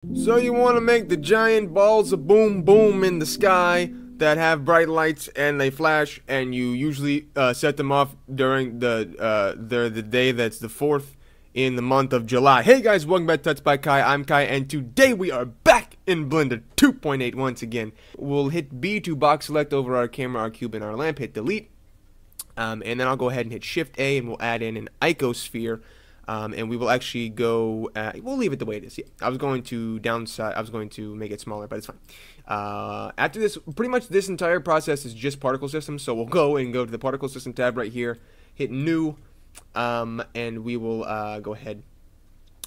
So you want to make the giant balls of boom boom in the sky that have bright lights and they flash, and you usually set them off during the day that's the 4th in the month of July. Hey guys, welcome back to TutsByKai. I'm Kai, and today we are back in Blender 2.8 once again. We'll hit B to box select over our camera, our cube, and our lamp, hit delete. And then I'll go ahead and hit Shift A, and we'll add in an icosphere. And we will actually go, we'll leave it the way it is. Yeah, I was going to make it smaller, but it's fine. After this, pretty much this entire process is just particle system. So we'll go to the particle system tab right here, hit new, and we will go ahead,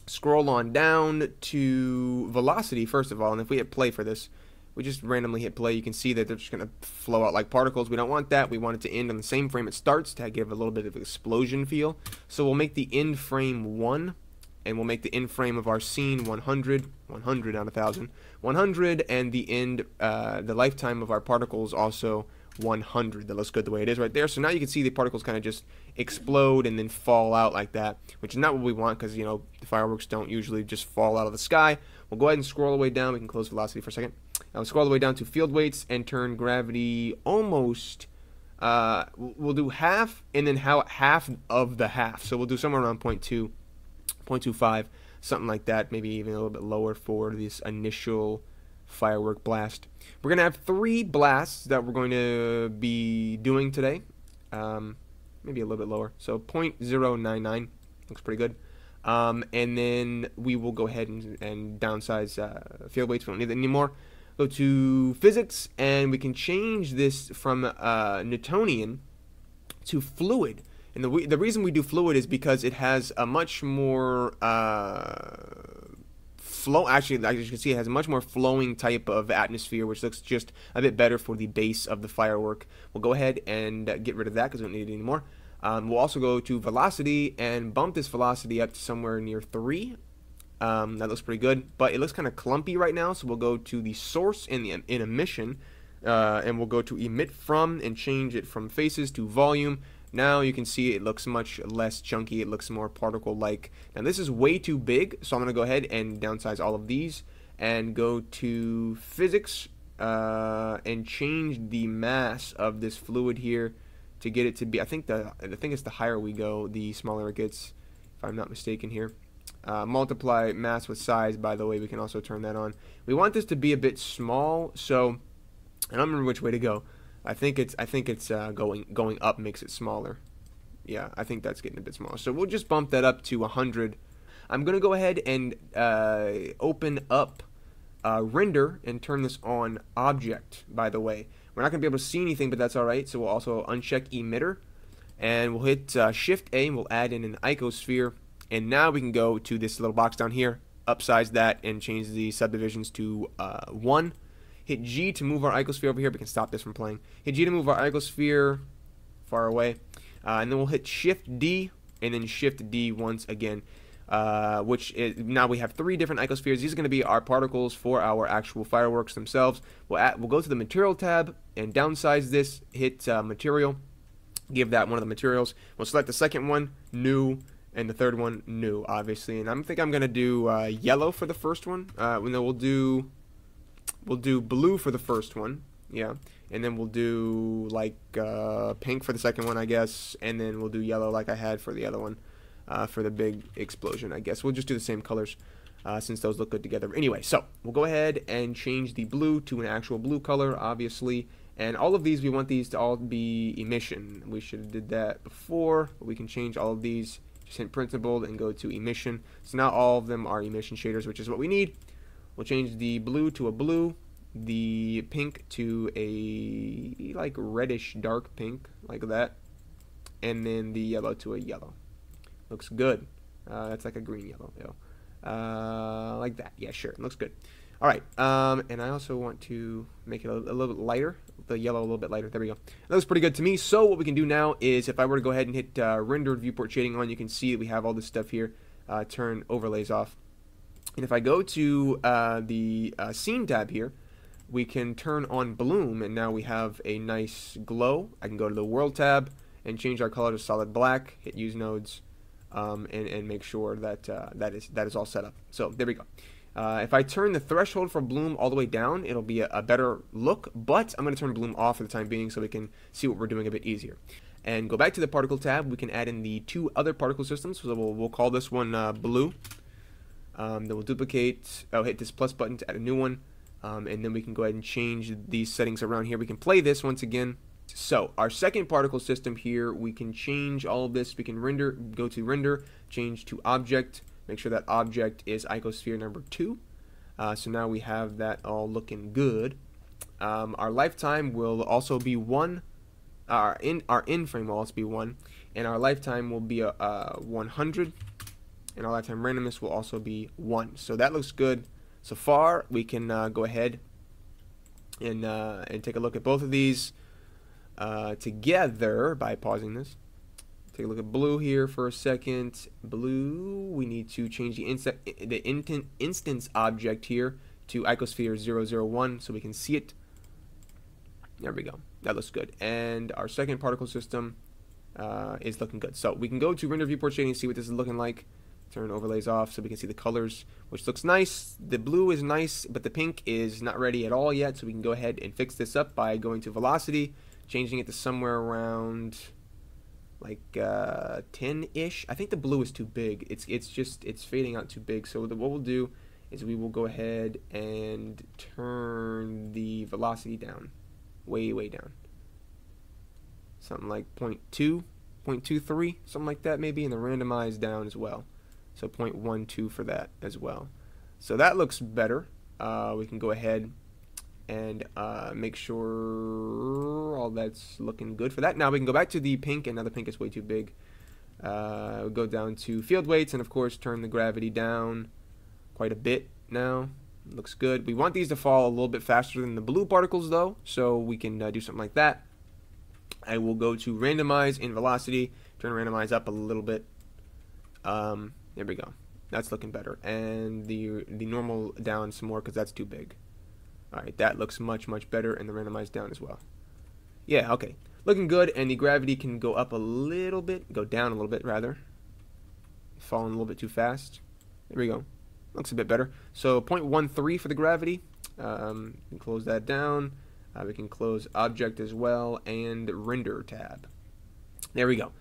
scroll on down to velocity first of all. And if we hit play for this, we just randomly hit play, you can see that they're just going to flow out like particles. We don't want that. We want it to end on the same frame it starts to give a little bit of an explosion feel. So we'll make the end frame 1, and we'll make the end frame of our scene 100, 100 out of 1,000, 100, and the end, the lifetime of our particles also 100. That looks good the way it is right there. So now you can see the particles kind of just explode and then fall out like that, which is not what we want because, you know, the fireworks don't usually just fall out of the sky. We'll go ahead and scroll all the way down. We can close velocity for a second. I'll scroll all the way down to field weights and turn gravity almost, we'll do half and then half of the half. So we'll do somewhere around 0.2, 0.25, something like that, maybe even a little bit lower for this initial firework blast. We're going to have 3 blasts that we're going to be doing today, maybe a little bit lower, so 0.099, looks pretty good. And then we will go ahead and downsize field weights. We don't need it anymore. Go to physics, and we can change this from Newtonian to fluid. And the reason we do fluid is because it has a much more actually, as you can see, it has a much more flowing type of atmosphere, which looks just a bit better for the base of the firework. We'll go ahead and get rid of that because we don't need it anymore. We'll also go to velocity and bump this velocity up to somewhere near 3. That looks pretty good, but it looks kind of clumpy right now, so we'll go to the source in emission, and we'll go to emit from and change it from faces to volume. Now you can see it looks much less chunky. It looks more particle-like. Now this is way too big, so I'm going to go ahead and downsize all of these and go to physics and change the mass of this fluid here to get it to be, I think it's the higher we go, the smaller it gets, if I'm not mistaken here. Multiply mass with size, by the way, we can also turn that on. We want this to be a bit small, so I don't remember which way to go. I think it's going up makes it smaller. Yeah, I think that's getting a bit smaller. So we'll just bump that up to 100. I'm gonna go ahead and open up render and turn this on object, by the way. We're not gonna be able to see anything, but that's alright. So we'll also uncheck emitter, and we'll hit Shift A, and we'll add in an icosphere. And now we can go to this little box down here, upsize that, and change the subdivisions to 1. Hit G to move our icosphere over here. We can stop this from playing. Hit G to move our icosphere far away. And then we'll hit Shift D, and then Shift D once again. Which is, now we have 3 different icospheres. These are going to be our particles for our actual fireworks themselves. We'll go to the material tab and downsize this. Hit material. Give that one of the materials. We'll select the second one, new. And the third one, new, obviously. And I think I'm gonna do yellow for the first one. And then we'll do blue for the first one, yeah. And then we'll do like pink for the second one, I guess. And then we'll do yellow like I had for the other one, for the big explosion, I guess. We'll just do the same colors since those look good together. Anyway, so we'll go ahead and change the blue to an actual blue color, obviously. And all of these, we want these to all be emission. We should have did that before, but we can change all of these. Just hit principled and go to emission. So now all of them are emission shaders, which is what we need. We'll change the blue to a blue, the pink to a like reddish dark pink, like that, and then the yellow to a yellow. Looks good. That's like a green yellow, like that. Yeah, sure, it looks good. All right, and I also want to make it a little bit lighter, the yellow a little bit lighter. There we go. That looks pretty good to me. So what we can do now is, if I were to go ahead and hit rendered viewport shading on, you can see that we have all this stuff here. Turn overlays off. And if I go to the scene tab here, we can turn on bloom, and now we have a nice glow. I can go to the world tab and change our color to solid black, hit use nodes, and make sure that that is all set up. So there we go. If I turn the threshold for bloom all the way down, it'll be a better look, but I'm going to turn bloom off for the time being so we can see what we're doing a bit easier. And go back to the particle tab. We can add in the 2 other particle systems. So we'll call this one blue. Then we'll duplicate, hit this plus button to add a new one. And then we can go ahead and change these settings around here. We can play this once again. So our second particle system here, we can change all of this. We can go to render, change to object, make sure that object is icosphere number 2. So now we have that all looking good. Our lifetime will also be 1. Our in frame will also be 1, and our lifetime will be 100, and our lifetime randomness will also be 1. So that looks good so far. We can go ahead and take a look at both of these together by pausing this. Take a look at blue here for a second. Blue, we need to change the instance object here to icosphere 001 so we can see it. There we go. That looks good. And our second particle system is looking good. So we can go to render viewport shading and see what this is looking like. Turn overlays off so we can see the colors, which looks nice. The blue is nice, but the pink is not ready at all yet. So we can go ahead and fix this up by going to velocity, changing it to somewhere around like 10-ish. I think the blue is too big. It's fading out too big. So what we'll do is we will go ahead and turn the velocity down. Way down, something like 0.2, 0.23, something like that maybe, and the randomize down as well, so 0.12 for that as well. So that looks better. We can go ahead and make sure all that's looking good for that. Now we can go back to the pink, and now the pink is way too big. We'll go down to field weights, and of course turn the gravity down quite a bit now. Looks good. We want these to fall a little bit faster than the blue particles though, so we can do something like that. I will go to randomize in velocity, turn randomize up a little bit. There we go. That's looking better. And the normal down some more because that's too big. Alright, that looks much better, and the randomize down as well. Yeah, okay. Looking good, and the gravity can go up a little bit, go down a little bit rather. Falling a little bit too fast. There we go. Looks a bit better. So 0.13 for the gravity. We can close that down. We can close object as well, and render tab. There we go.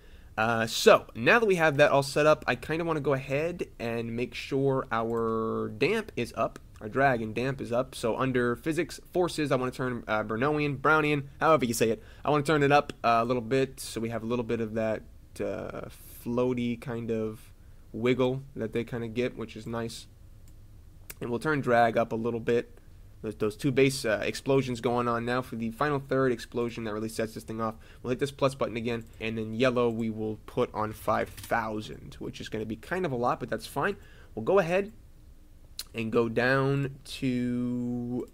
So now that we have that all set up, I kind of want to go ahead and make sure our damp is up. Our drag and damp is up. So under physics forces, I want to turn Brownian, however you say it. I want to turn it up a little bit so we have a little bit of that floaty kind of wiggle that they kind of get, which is nice. And we'll turn drag up a little bit. Those 2 base explosions going on now for the final third explosion that really sets this thing off. We'll hit this plus button again, and then yellow we will put on 5,000, which is going to be kind of a lot, but that's fine. We'll go ahead and go down to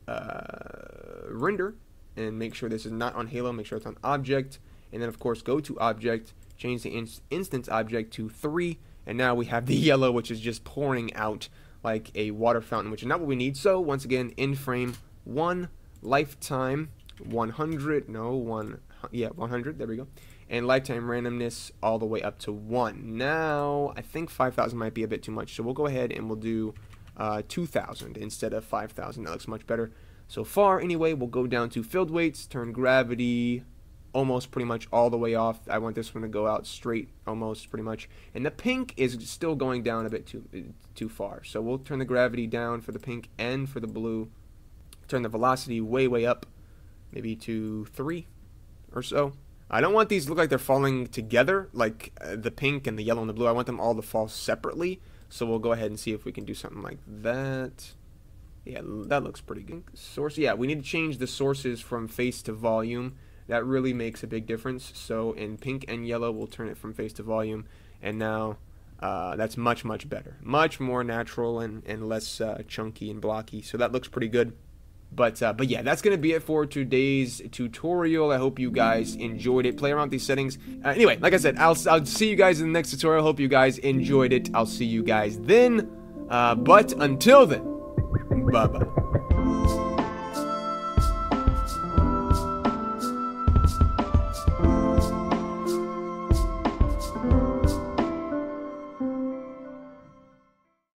render and make sure this is not on halo, make sure it's on object, and then of course go to object, change the instance object to 3, and now we have the yellow, which is just pouring out like a water fountain, which is not what we need. So once again, in frame 1, lifetime 100, 100, there we go, and lifetime randomness all the way up to 1. Now I think 5,000 might be a bit too much, so we'll go ahead and we'll do 2,000 instead of 5,000. That looks much better so far. Anyway, we'll go down to field weights, turn gravity almost pretty much all the way off. I want this one to go out straight almost pretty much, and the pink is still going down a bit too far, so we'll turn the gravity down for the pink and for the blue. Turn the velocity way up, maybe to 3 or so. I don't want these to look like they're falling together, like the pink and the yellow and the blue. I want them all to fall separately, so we'll go ahead and see if we can do something like that. Yeah, that looks pretty good. Source, yeah, we need to change the sources from face to volume. That really makes a big difference. So in pink and yellow, we'll turn it from face to volume, and now that's much better, much more natural and less chunky and blocky. So that looks pretty good. But yeah, that's gonna be it for today's tutorial. I hope you guys enjoyed it. Play around with these settings. Anyway, like I said, I'll see you guys in the next tutorial. Hope you guys enjoyed it. I'll see you guys then. But until then, bye bye.